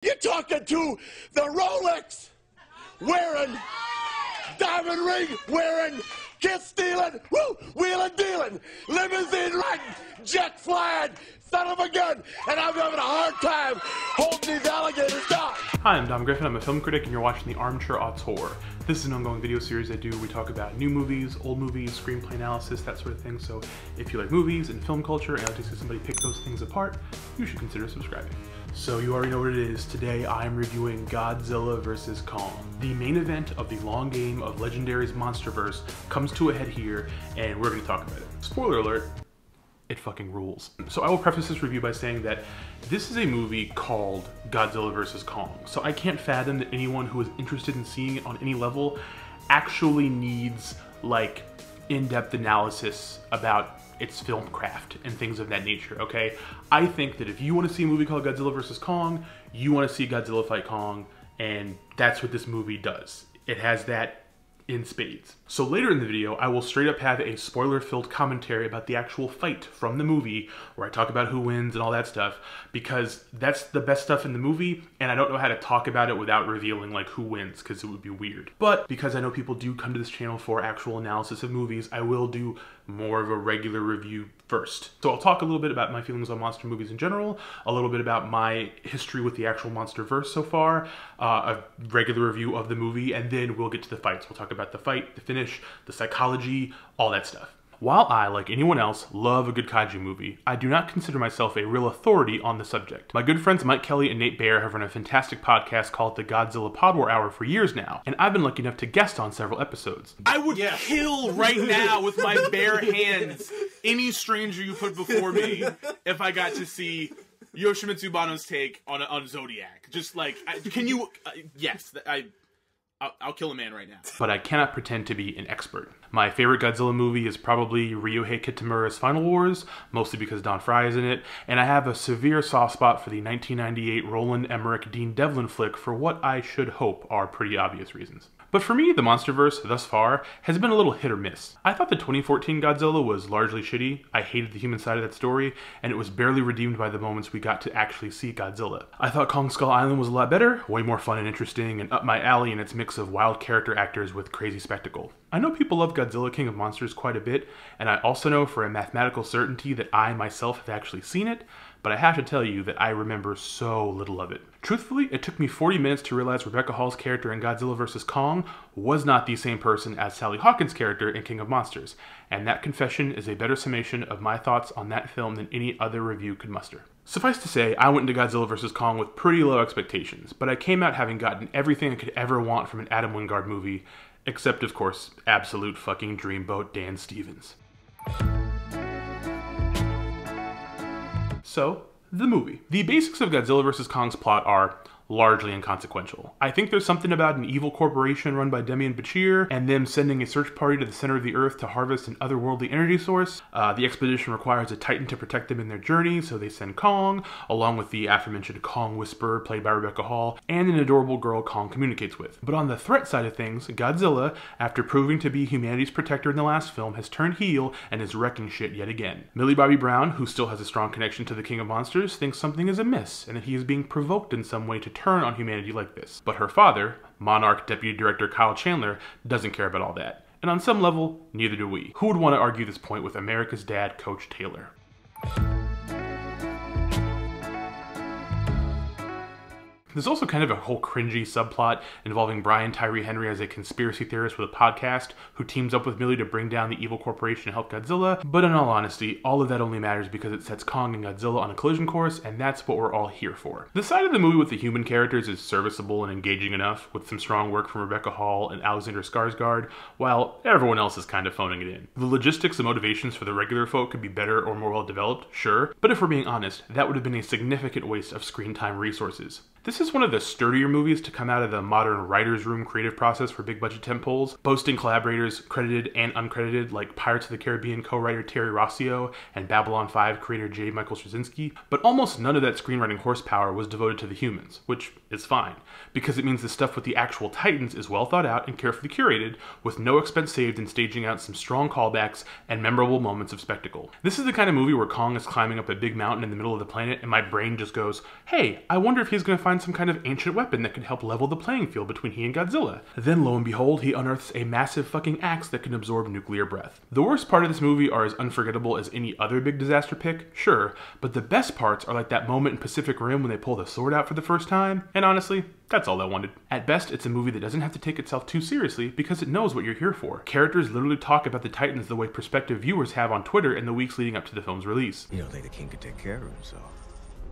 You're talking to the Rolex wearing, diamond ring wearing, kiss stealing, woo, wheeling dealing, limousine riding, jet flying, son of a gun, and I'm having a hard time holding these alligators down. Hi, I'm Dom Griffin. I'm a film critic, and you're watching the Armchair Auteur. This is an ongoing video series I do. We talk about new movies, old movies, screenplay analysis, that sort of thing. So if you like movies and film culture and like to see somebody pick those things apart, you should consider subscribing. So you already know what it is. Today I'm reviewing Godzilla vs. Kong. The main event of the long game of Legendary's Monsterverse comes to a head here, and we're going to talk about it. Spoiler alert, it fucking rules. So I will preface this review by saying that this is a movie called Godzilla vs. Kong. So I can't fathom that anyone who is interested in seeing it on any level actually needs like in-depth analysis about its film craft and things of that nature, okay? I think that if you want to see a movie called Godzilla vs. Kong, you want to see Godzilla fight Kong, and that's what this movie does. It has that in spades. So later in the video, I will straight up have a spoiler-filled commentary about the actual fight from the movie, where I talk about who wins and all that stuff, because that's the best stuff in the movie, and I don't know how to talk about it without revealing like who wins, because it would be weird. But because I know people do come to this channel for actual analysis of movies, I will do more of a regular review first. So I'll talk a little bit about my feelings on monster movies in general, a little bit about my history with the actual Monsterverse so far, a regular review of the movie, and then we'll get to the fights. We'll talk about the fight, the finish, the psychology, all that stuff. While I, like anyone else, love a good kaiju movie, I do not consider myself a real authority on the subject. My good friends Mike Kelly and Nate Baer have run a fantastic podcast called the Godzilla Pod-War Hour for years now, and I've been lucky enough to guest on several episodes. I would kill right now with my bare hands any stranger you put before me if I got to see Yoshimitsu Banno's take on Zodiac. Just like, can you, yes, I'll kill a man right now. But I cannot pretend to be an expert. My favorite Godzilla movie is probably Ryohei Kitamura's Final Wars, mostly because Don Frye is in it, and I have a severe soft spot for the 1998 Roland Emmerich Dean Devlin flick for what I should hope are pretty obvious reasons. But for me, the Monsterverse, thus far, has been a little hit or miss. I thought the 2014 Godzilla was largely shitty, I hated the human side of that story, and it was barely redeemed by the moments we got to actually see Godzilla. I thought Kong Skull Island was a lot better, way more fun and interesting, and up my alley in its mix of wild character actors with crazy spectacle. I know people love Godzilla King of Monsters quite a bit, and I also know for a mathematical certainty that I myself have actually seen it, but I have to tell you that I remember so little of it. Truthfully, it took me 40 minutes to realize Rebecca Hall's character in Godzilla vs. Kong was not the same person as Sally Hawkins' character in King of Monsters, and that confession is a better summation of my thoughts on that film than any other review could muster. Suffice to say, I went into Godzilla vs. Kong with pretty low expectations, but I came out having gotten everything I could ever want from an Adam Wingard movie, except, of course, absolute fucking dreamboat Dan Stevens. So, the movie. The basics of Godzilla vs. Kong's plot are largely inconsequential. I think there's something about an evil corporation run by Demian Bichir and them sending a search party to the center of the earth to harvest an otherworldly energy source. The expedition requires a titan to protect them in their journey, so they send Kong, along with the aforementioned Kong Whisperer played by Rebecca Hall, and an adorable girl Kong communicates with. But on the threat side of things, Godzilla, after proving to be humanity's protector in the last film, has turned heel and is wrecking shit yet again. Millie Bobby Brown, who still has a strong connection to the King of Monsters, thinks something is amiss and that he is being provoked in some way to turn on humanity like this. But her father, Monarch Deputy Director Kyle Chandler, doesn't care about all that. And on some level, neither do we. Who would want to argue this point with America's dad, Coach Taylor? There's also kind of a whole cringy subplot involving Brian Tyree Henry as a conspiracy theorist with a podcast who teams up with Millie to bring down the evil corporation and help Godzilla, but in all honesty, all of that only matters because it sets Kong and Godzilla on a collision course, and that's what we're all here for. The side of the movie with the human characters is serviceable and engaging enough, with some strong work from Rebecca Hall and Alexander Skarsgård, while everyone else is kind of phoning it in. The logistics and motivations for the regular folk could be better or more well developed, sure, but if we're being honest, that would have been a significant waste of screen time resources. This is one of the sturdier movies to come out of the modern writer's room creative process for big budget tentpoles, boasting collaborators credited and uncredited like Pirates of the Caribbean co-writer Terry Rossio and Babylon 5 creator J. Michael Straczynski, but almost none of that screenwriting horsepower was devoted to the humans, which is fine, because it means the stuff with the actual titans is well thought out and carefully curated, with no expense saved in staging out some strong callbacks and memorable moments of spectacle. This is the kind of movie where Kong is climbing up a big mountain in the middle of the planet and my brain just goes, hey, I wonder if he's going to find finds some kind of ancient weapon that can help level the playing field between he and Godzilla. Then lo and behold, he unearths a massive fucking axe that can absorb nuclear breath. The worst part of this movie are as unforgettable as any other big disaster pick, sure, but the best parts are like that moment in Pacific Rim when they pull the sword out for the first time, and honestly, that's all I wanted. At best, it's a movie that doesn't have to take itself too seriously because it knows what you're here for. Characters literally talk about the Titans the way prospective viewers have on Twitter in the weeks leading up to the film's release. You don't think the king could take care of himself?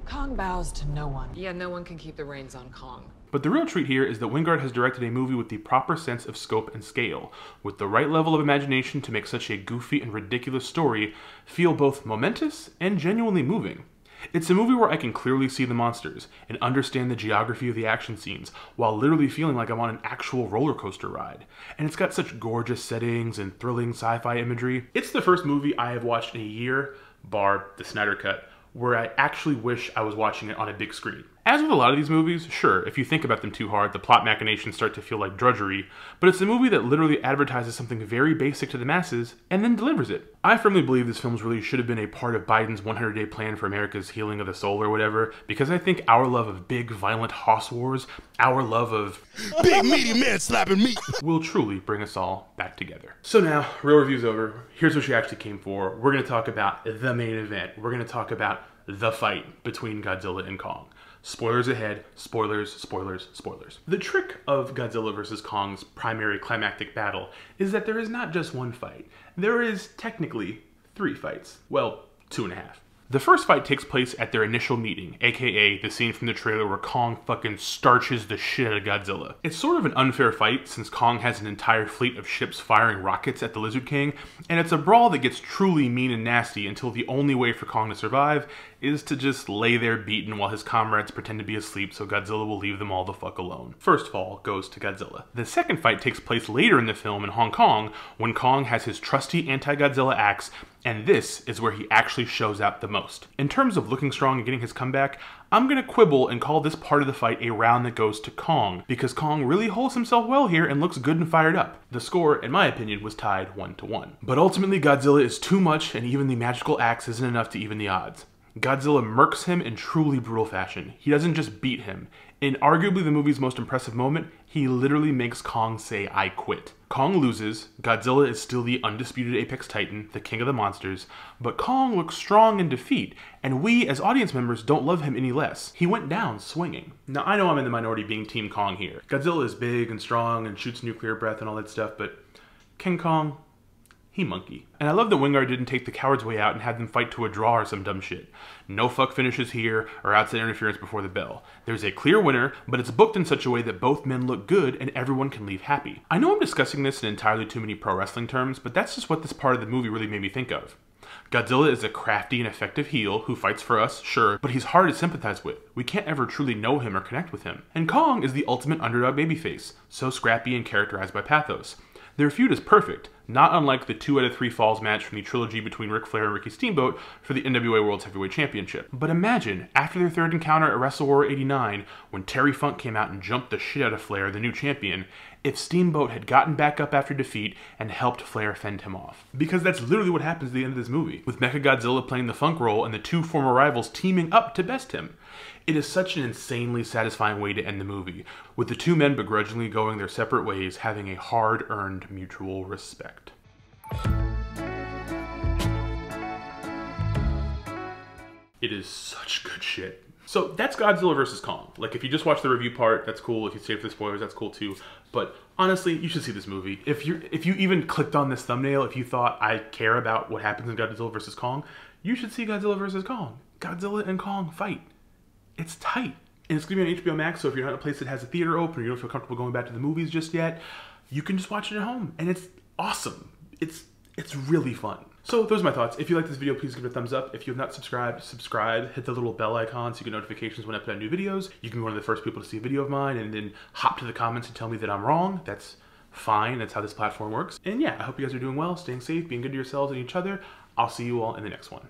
Kong bows to no one. Yeah, no one can keep the reins on Kong. But the real treat here is that Wingard has directed a movie with the proper sense of scope and scale, with the right level of imagination to make such a goofy and ridiculous story feel both momentous and genuinely moving. It's a movie where I can clearly see the monsters and understand the geography of the action scenes while literally feeling like I'm on an actual roller coaster ride. And it's got such gorgeous settings and thrilling sci-fi imagery. It's the first movie I have watched in a year, bar the Snyder Cut, where I actually wish I was watching it on a big screen. As with a lot of these movies, sure, if you think about them too hard, the plot machinations start to feel like drudgery, but it's a movie that literally advertises something very basic to the masses and then delivers it. I firmly believe this film's release should have been a part of Biden's 100-day plan for America's healing of the soul or whatever, because I think our love of big, violent hoss wars, our love of big meaty man slapping meat, will truly bring us all back together. So now, real review's over. Here's what you actually came for. We're going to talk about the main event. We're going to talk about the fight between Godzilla and Kong. Spoilers ahead, spoilers, spoilers, spoilers. The trick of Godzilla vs. Kong's primary climactic battle is that there is not just one fight. There is technically 3 fights. Well, 2.5. The first fight takes place at their initial meeting, aka the scene from the trailer where Kong fucking starches the shit out of Godzilla. It's sort of an unfair fight since Kong has an entire fleet of ships firing rockets at the Lizard King, and it's a brawl that gets truly mean and nasty until the only way for Kong to survive is to just lay there beaten while his comrades pretend to be asleep so Godzilla will leave them all the fuck alone. First fall goes to Godzilla. The second fight takes place later in the film in Hong Kong when Kong has his trusty anti-Godzilla axe, and this is where he actually shows out the most. In terms of looking strong and getting his comeback, I'm gonna quibble and call this part of the fight a round that goes to Kong, because Kong really holds himself well here and looks good and fired up. The score, in my opinion, was tied 1-1. But ultimately Godzilla is too much and even the magical axe isn't enough to even the odds. Godzilla murks him in truly brutal fashion. He doesn't just beat him. In arguably the movie's most impressive moment, he literally makes Kong say, "I quit." Kong loses, Godzilla is still the undisputed apex titan, the king of the monsters, but Kong looks strong in defeat, and we as audience members don't love him any less. He went down swinging. Now I know I'm in the minority being Team Kong here. Godzilla is big and strong and shoots nuclear breath and all that stuff, but King Kong, he monkey. And I love that Wingard didn't take the coward's way out and have them fight to a draw or some dumb shit. No fuck finishes here or outside interference before the bell. There's a clear winner, but it's booked in such a way that both men look good and everyone can leave happy. I know I'm discussing this in entirely too many pro wrestling terms, but that's just what this part of the movie really made me think of. Godzilla is a crafty and effective heel who fights for us, sure, but he's hard to sympathize with. We can't ever truly know him or connect with him. And Kong is the ultimate underdog babyface, so scrappy and characterized by pathos. Their feud is perfect, not unlike the 2 out of 3 falls match from the trilogy between Ric Flair and Ricky Steamboat for the NWA World's Heavyweight Championship. But imagine, after their third encounter at Wrestle War 89, when Terry Funk came out and jumped the shit out of Flair, the new champion, if Steamboat had gotten back up after defeat and helped Flair fend him off. Because that's literally what happens at the end of this movie, with Mechagodzilla playing the Funk role and the 2 former rivals teaming up to best him. It is such an insanely satisfying way to end the movie, with the 2 men begrudgingly going their separate ways, having a hard-earned mutual respect. It is such good shit. So that's Godzilla vs. Kong. Like, if you just watch the review part, that's cool. If you stay for the spoilers, that's cool too. But honestly, you should see this movie. If you even clicked on this thumbnail, if you thought I care about what happens in Godzilla vs. Kong, you should see Godzilla vs. Kong. Godzilla and Kong fight. It's tight. And it's going to be on HBO Max, so if you're not in a place that has a theater open or you don't feel comfortable going back to the movies just yet, you can just watch it at home. And it's awesome. It's really fun. So those are my thoughts. If you like this video, please give it a thumbs up. If you have not subscribed, subscribe. Hit the little bell icon so you get notifications when I put out new videos. You can be one of the first people to see a video of mine and then hop to the comments and tell me that I'm wrong. That's fine. That's how this platform works. And yeah, I hope you guys are doing well, staying safe, being good to yourselves and each other. I'll see you all in the next one.